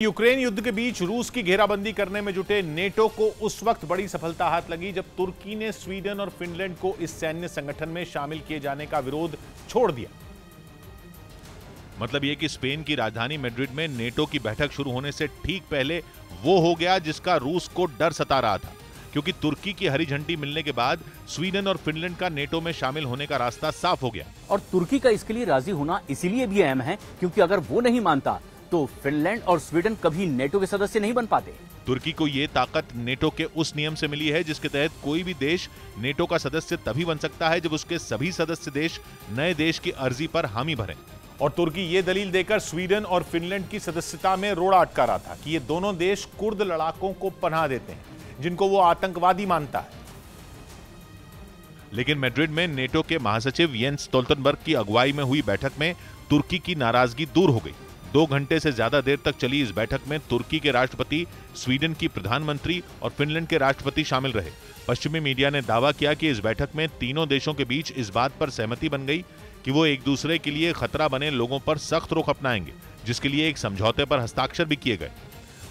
Ukraine युद्ध के बीच रूस की घेराबंदी करने में जुटे नेटो को उस वक्त बड़ी सफलता हाथ लगी जब तुर्की ने स्वीडन और फिनलैंड को इस सैन्य संगठन में शामिल किए जाने का विरोध छोड़ दिया। मतलब यह कि स्पेन की राजधानी मैड्रिड में नेटो की बैठक शुरू होने से ठीक पहले वो हो गया जिसका रूस को डर सता रहा था, क्योंकि तुर्की की हरी झंडी मिलने के बाद स्वीडन और फिनलैंड का नेटो में शामिल होने का रास्ता साफ हो गया। और तुर्की का इसके लिए राजी होना इसीलिए भी अहम है क्योंकि अगर वो नहीं मानता तो फिनलैंड और स्वीडन कभी नेटो के सदस्य नहीं बन पाते। तुर्की को ये ताकत नेटो के उस नियम से मिली है जिसके तहत कोई भी देश नेटो का सदस्य तभी बन सकता है जब उसके सभी सदस्य देश नए देश की अर्जी पर हामी भरें। और तुर्की ये दलील देकर स्वीडन और फिनलैंड की सदस्यता में रोड़ा अटका रहा था कि ये दोनों देश कुर्द लड़ाकों को पनाह देते हैं जिनको वो आतंकवादी मानता है। लेकिन मैड्रिड में नेटो के महासचिव येंस स्टोल्टनबर्ग की अगुवाई में हुई बैठक में तुर्की की नाराजगी दूर हो गई। 2 घंटे से ज्यादा देर तक चली इस बैठक में तुर्की के राष्ट्रपति, स्वीडन की प्रधानमंत्री और फिनलैंड के राष्ट्रपति शामिल रहे। पश्चिमी मीडिया ने दावा किया कि इस बैठक में तीनों देशों के बीच इस बात पर सहमति बन गई कि वो एक दूसरे के लिए खतरा बने लोगों पर सख्त रुख अपनाएंगे, जिसके लिए एक समझौते पर हस्ताक्षर भी किए गए।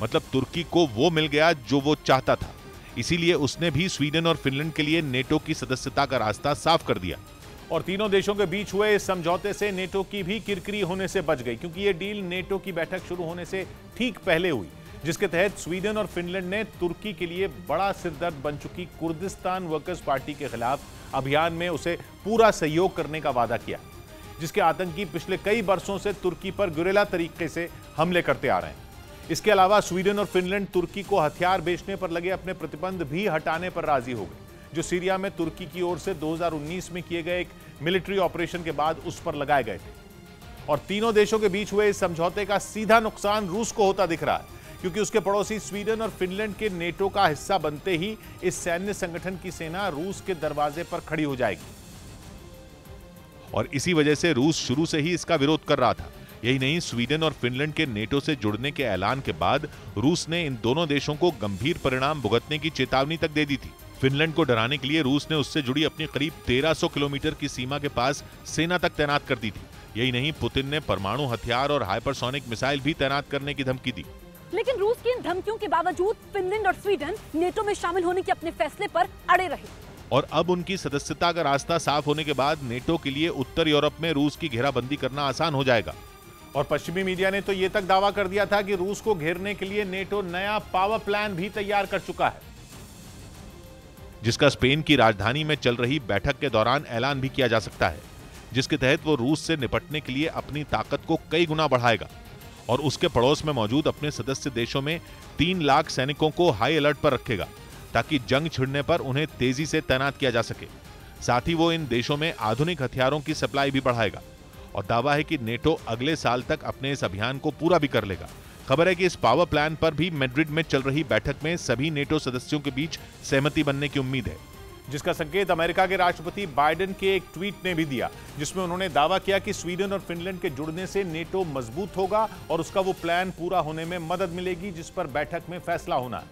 मतलब तुर्की को वो मिल गया जो वो चाहता था, इसीलिए उसने भी स्वीडन और फिनलैंड के लिए नेटो की सदस्यता का रास्ता साफ कर दिया। और तीनों देशों के बीच हुए इस समझौते से नेटो की भी किरकिरी होने से बच गई, क्योंकि ये डील नेटो की बैठक शुरू होने से ठीक पहले हुई, जिसके तहत स्वीडन और फिनलैंड ने तुर्की के लिए बड़ा सिरदर्द बन चुकी कुर्दिस्तान वर्कर्स पार्टी के खिलाफ अभियान में उसे पूरा सहयोग करने का वादा किया, जिसके आतंकी पिछले कई वर्षों से तुर्की पर गुरिल्ला तरीके से हमले करते आ रहे हैं। इसके अलावा स्वीडन और फिनलैंड तुर्की को हथियार बेचने पर लगे अपने प्रतिबंध भी हटाने पर राजी हो गए, जो सीरिया में तुर्की की ओर से 2019 में किए गए एक मिलिट्री ऑपरेशन के बाद उस पर लगाए गए थे। और तीनों देशों के बीच हुए इस समझौते का सीधा नुकसान रूस को होता दिख रहा है, क्योंकि उसके पड़ोसी स्वीडन और फिनलैंड के नेटो का हिस्सा बनते ही इस सैन्य संगठन की सेना रूस के दरवाजे पर खड़ी हो जाएगी। और इसी वजह से रूस शुरू से ही इसका विरोध कर रहा था। यही नहीं, स्वीडन और फिनलैंड के नेटो से जुड़ने के ऐलान के बाद रूस ने इन दोनों देशों को गंभीर परिणाम भुगतने की चेतावनी तक दे दी थी। फिनलैंड को डराने के लिए रूस ने उससे जुड़ी अपनी करीब 1300 किलोमीटर की सीमा के पास सेना तक तैनात कर दी थी। यही नहीं, पुतिन ने परमाणु हथियार और हाइपरसोनिक मिसाइल भी तैनात करने की धमकी दी। लेकिन रूस की इन धमकियों के बावजूद फिनलैंड और स्वीडन नेटो में शामिल होने के अपने फैसले पर अड़े रहे। और अब उनकी सदस्यता का रास्ता साफ होने के बाद नेटो के लिए उत्तर यूरोप में रूस की घेराबंदी करना आसान हो जाएगा। और पश्चिमी मीडिया ने तो ये तक दावा कर दिया था कि रूस को घेरने के लिए नेटो नया पावर प्लान भी तैयार कर चुका है, जिसका स्पेन की राजधानी में चल रही बैठक के दौरान ऐलान भी किया जा सकता है, जिसके तहत वो रूस से निपटने के लिए अपनी ताकत को कई गुना बढ़ाएगा और उसके पड़ोस में मौजूद अपने सदस्य देशों में 3 लाख सैनिकों को हाई अलर्ट पर रखेगा, ताकि जंग छिड़ने पर उन्हें तेजी से तैनात किया जा सके। साथ ही वो इन देशों में आधुनिक हथियारों की सप्लाई भी बढ़ाएगा। और दावा है कि नेटो अगले साल तक अपने इस अभियान को पूरा भी कर लेगा। खबर है कि इस पावर प्लान पर भी मैड्रिड में चल रही बैठक में सभी नेटो सदस्यों के बीच सहमति बनने की उम्मीद है, जिसका संकेत अमेरिका के राष्ट्रपति बाइडेन के एक ट्वीट ने भी दिया, जिसमें उन्होंने दावा किया कि स्वीडन और फिनलैंड के जुड़ने से नेटो मजबूत होगा और उसका वो प्लान पूरा होने में मदद मिलेगी जिस पर बैठक में फैसला होना है।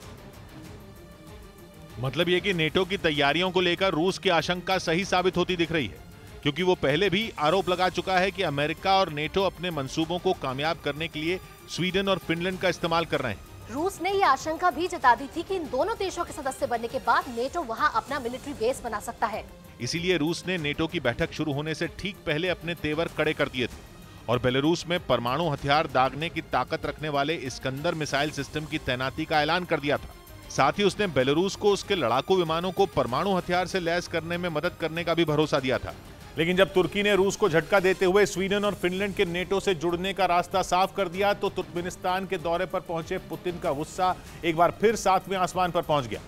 मतलब यह कि नेटो की तैयारियों को लेकर रूस की आशंका सही साबित होती दिख रही है, क्योंकि वो पहले भी आरोप लगा चुका है कि अमेरिका और नेटो अपने मंसूबों को कामयाब करने के लिए स्वीडन और फिनलैंड का इस्तेमाल कर रहे हैं। रूस ने यह आशंका भी जता दी थी कि इन दोनों देशों के सदस्य बनने के बाद नेटो वहां अपना मिलिट्री बेस बना सकता है। इसीलिए रूस ने नेटो की बैठक शुरू होने से ठीक पहले अपने तेवर कड़े कर दिए थे और बेलारूस में परमाणु हथियार दागने की ताकत रखने वाले इस्कंदर मिसाइल सिस्टम की तैनाती का ऐलान कर दिया था। साथ ही उसने बेलारूस को उसके लड़ाकू विमानों को परमाणु हथियार से लैस करने में मदद करने का भी भरोसा दिया था। लेकिन जब तुर्की ने रूस को झटका देते हुए स्वीडन और फिनलैंड के नेटो से जुड़ने का रास्ता साफ कर दिया, तो तुर्कमेनिस्तान के दौरे पर पहुंचे पुतिन का गुस्सा एक बार फिर 7वें आसमान पर पहुंच गया।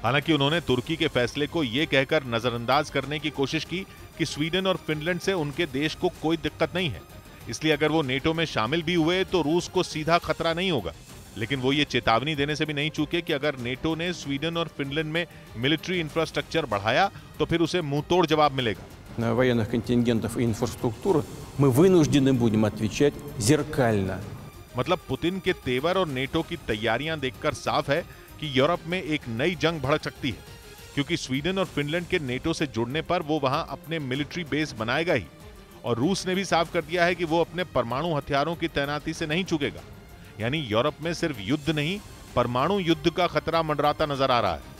हालांकि उन्होंने तुर्की के फैसले को यह कहकर नजरअंदाज करने की कोशिश की कि स्वीडन और फिनलैंड से उनके देश को कोई दिक्कत नहीं है, इसलिए अगर वो नेटो में शामिल भी हुए तो रूस को सीधा खतरा नहीं होगा। लेकिन वो ये चेतावनी देने से भी नहीं चूके कि अगर नेटो ने स्वीडन और फिनलैंड में मिलिट्री इंफ्रास्ट्रक्चर बढ़ाया तो फिर उसे मुंहतोड़ जवाब मिलेगा। Военных контингентов и инфраструктуры мы вынуждены будем отвечать зеркально। मतलब पुतिन के तेवर और नेटो की तैयारियां देखकर साफ है कि यूरोप में एक नई जंग भड़क सकती है, क्योंकि स्वीडन और फिनलैंड के नेटो से जुड़ने पर वो वहां अपने मिलिट्री बेस बनाएगा ही और रूस ने भी साफ कर दिया है कि वो अपने परमाणु हथियारों की तैनाती से नहीं चूकेगा। यानी यूरोप में सिर्फ युद्ध नहीं, परमाणु युद्ध का खतरा मंडराता नजर आ रहा है।